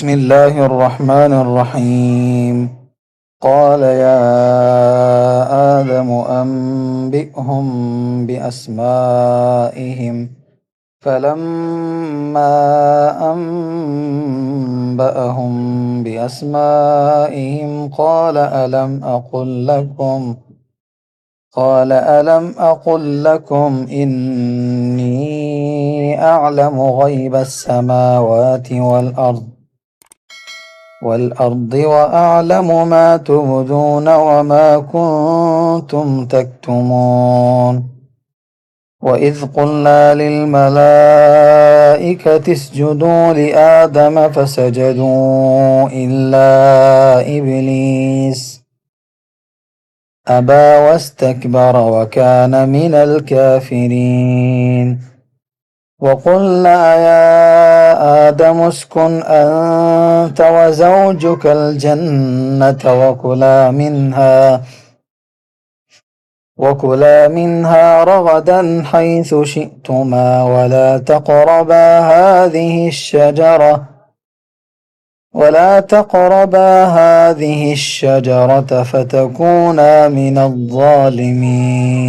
بسم الله الرحمن الرحيم. قال يا آدم أنبئهم بأسمائهم فلما أنبأهم بأسمائهم قال ألم أقل لكم إني أعلم غيب السماوات والأرض وأعلم ما تبدون وما كنتم تكتمون. وإذ قلنا للملائكة اسجدوا لآدم فسجدوا إلا إبليس أبى واستكبر وكان من الكافرين. وقلنا يا آدم اسكن أنت وزوجك الجنة وكلا منها رغدا حيث شئتما ولا تقربا هذه الشجرة فتكونا من الظالمين.